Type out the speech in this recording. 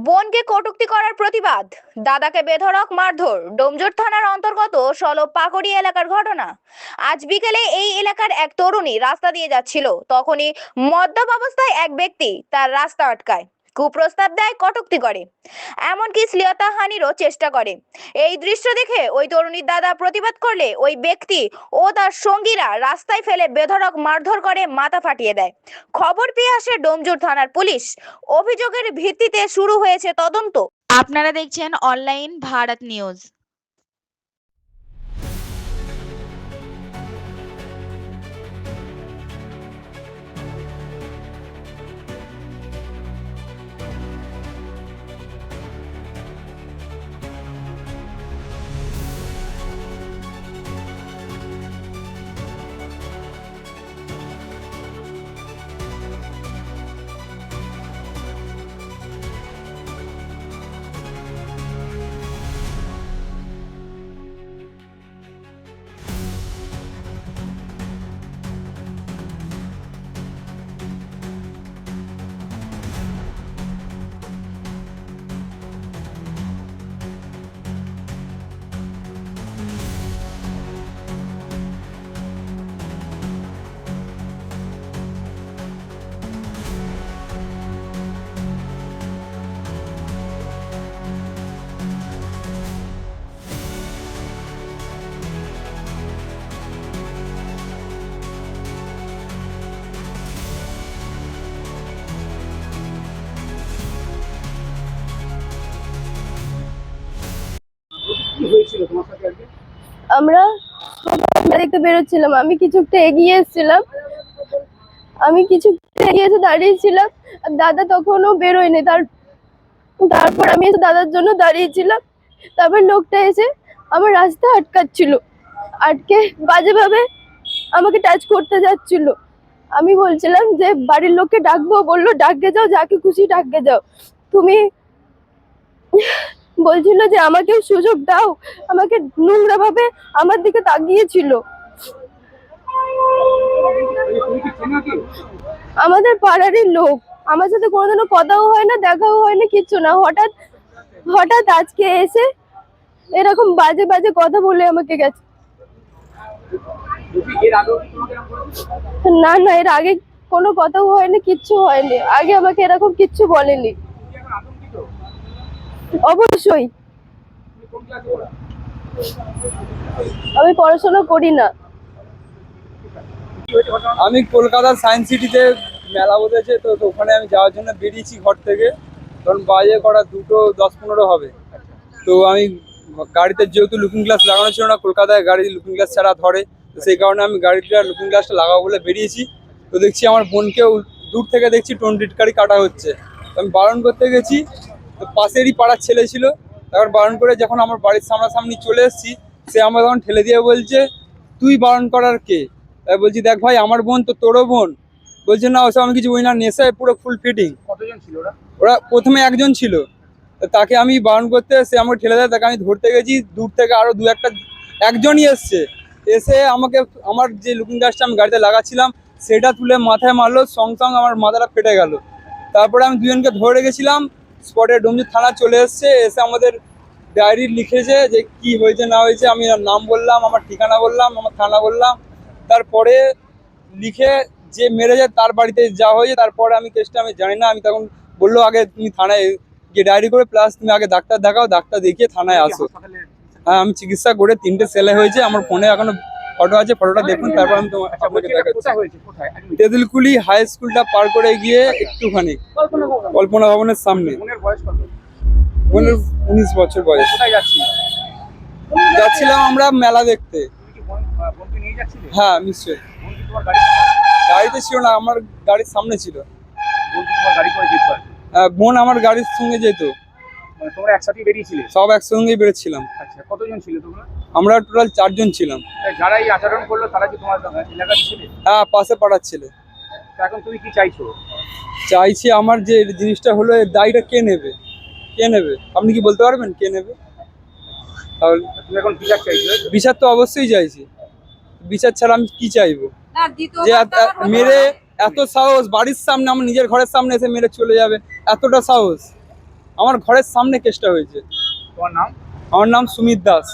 বোনকে কটূক্তি করার প্রতিবাদ, দাদাকে বেধড়ক মারধর। ডোমজুড় থানার অন্তর্গত সলব পাকড়ি এলাকার ঘটনা। আজ বিকেলে এই এলাকার এক তরুণী রাস্তা দিয়ে যাচ্ছিল, তখনই মদ্যপ অবস্থায় এক ব্যক্তি তার রাস্তা আটকায়, কুপ্রস্তাব দেয়, কটূক্তি করে, এমনকি শ্লীলতাহানিরও চেষ্টা করে। এই দৃশ্য দেখে ওই তরুণীর দাদা প্রতিবাদ করলে ওই ব্যক্তি ও তার সঙ্গীরা রাস্তায় ফেলে বেধড়ক মারধর করে, মাথা ফাটিয়ে দেয়। খবর পেয়ে আসে ডোমজুড় থানার পুলিশ। অভিযোগের ভিত্তিতে শুরু হয়েছে তদন্ত। আপনারা দেখছেন অনলাইন ভারত নিউজ। কি হয়েছিল তোমার সাথে আজকে? আমরা দেখতে বেরোচ্ছিলাম। আমি কিছুটা এগিয়ে এসেছিলাম, এসে দাঁড়িয়েছিলাম। আর দাদা তখনও বেরোয়নি। তারপর আমি এসে দাদার জন্য দাঁড়িয়েছিলাম। তারপর লোকটা এসে আমার রাস্তা আটকে বাজেভাবে আমাকে টাচ করতে যাচ্ছিল। আমি বলছিলাম যে বাড়ির লোককে ডাকবো, বললো ডাকতে যাও, যাকে খুশি ডাকতে যাও। তুমি বলছিল যে আমাকেও সুযোগ দাও, আমাকে নোংরা ভাবে আমার দিকে তাকিয়েছিল। তুমি কি চেনো কি? আমাদের পাড়ারই লোক, আমার সাথে কোনোদিনও কথাও হয় না, দেখাও হয় না, কিচ্ছু না। হঠাৎ হঠাৎ আজকে এসে এরকম বাজে বাজে কথা বলে আমাকে গেছে। এর আগেও কি তোমাকে এরকম করেছিল? না না, এর আগে কোনো কথাও হয়নি, কিচ্ছু হয়নি। আগে আমাকে এরকম কিচ্ছু বলেনি। তুমি এখন আতঙ্কিত? অবশ্যই। তুমি কোন ক্লাসে পড়ো? আমি পড়াশোনা করি না। কি হয়েছে ঘটনা? আমি কলকাতার সায়েন্স সিটিতে মেলা বসেছে, তো ওখানে আমি যাওয়ার জন্য বেরিয়েছি ঘর থেকে। তখন বাজে কটা 2:10-15 হবে। তো আমি গাড়িতে যেহেতু লুকিং গ্লাস লাগানো ছিল না, কলকাতায় গাড়ি লুকিং গ্লাস ছাড়া ধরে, তো সেই কারণে আমি গাড়িটা লুকিং গ্লাসটা লাগাবো বলে বেরিয়েছি। তো দেখছি আমার বোনকেও দূর থেকে দেখছি টিটকারি কাটা হচ্ছে। তো আমি বারণ করতে গেছি, তো পাশেরই পাড়ার ছেলে ছিল। তারপর বারণ করে যখন আমার বাড়ির সামনাসামনি চলে এসেছি, সে আমার তখন ঠেলে দিয়ে বলছে, তুই বারণ করার কে? তাই বলছি, দেখ ভাই, আমার বোন তো তোরও বোন। বলছে না, ওসব আমি কিছু বলি না, নেশায় পুরো ফুল ফিটিং। কতজন ছিল ওরা? ওরা প্রথমে একজন ছিল, তো তাকে আমি বারণ করতে, সে আমাকে ঠেলে দেয়, তাকে আমি ধরতে গেছি। দূর থেকে আরো একজনই এসছে, এসে আমাকে আমার যে লুকিং গ্লাসটা আমি গাড়িতে লাগাচ্ছিলাম সেটা তুলে মাথায় মারলো, সঙ্গে আমার মাথাটা ফেটে গেল। তারপরে আমি দুজনকে ধরে রেখেছিলাম। স্পটে ডোমজুড় থানা চলে এসছে, এসে আমাদের ডায়েরি লিখেছে যে কি হয়েছে না হয়েছে। আমি নাম বললাম, আমার ঠিকানা বললাম, আমার থানা বললাম। তারপরে লিখে যে মেরে যায় তার বাড়িতে যাওয়া হয়েছে। তারপরে আমি কেসটা আমি জানি না। আমি তখন বললো, আগে তুমি থানায় গিয়ে ডায়েরি করে, প্লাস তুমি আগে ডাক্তার দেখাও, ডাক্তার দেখিয়ে থানায় আসো। হাসপাতালে? হ্যাঁ, আমি চিকিৎসা করে 3টে সেলে হয়েছে। আমার ফোনে এখনো ফটো আছে, ফটোটা দেখুন, তারপর আমি তোমার আচ্ছা, আপনাকে বলছি এটা দেখাচ্ছি। কোথায় হয়েছে? কোথায়? তেঁতুলকুলি হাই স্কুলটা পার করে গিয়ে একটুখানি কল্পনা ভবনের সামনে। বোনের বয়স কত? বোনের 19 বছর বয়স। কোথায় যাচ্ছিল? যাচ্ছিলাম আমরা মেলা দেখতে। তুমি কি বোনকে নিয়ে যাচ্ছিলে? হ্যাঁ, নিশ্চয়ই। বোন কি তোমার গাড়ি? গাড়িতে ছিল না, আমার গাড়ির সামনে ছিল। বোন কি তোমার গাড়ি করে যেতে পারে? বোন আমার গাড়ির সঙ্গে যেত। মানে তোমরা একসাথেই বেরিয়েছিলে? সব একসঙ্গেই বেরোচ্ছিলাম। আচ্ছা, কতজন ছিল তোমরা? আমরা টোটাল 4 জন ছিলাম। যারা এই আচরণ করলো তারা কি তোমার এলাকার ছেলে? হ্যাঁ, পাশে পাড়ার ছেলে। তো এখন তুমি কি চাইছো? চাইছি আমার যে জিনিসটা হলো, এর দায়টা কে নেবে? কে নেবে আপনি কি বলতে পারবেন কে নেবে? তাহলে তুমি এখন বিচার চাইছো? বিচার তো অবশ্যই চাইছি। বিচার ছাড়া আমি কি চাইবো? যে মেরে এত সাহস, বাড়ির সামনে, আমার নিজের ঘরের সামনে এসে মেরে চলে যাবে, এতটা সাহস। আমার ঘরের সামনে কেসটা হয়েছে। তোমার নাম? আমার নাম সুমিত দাস।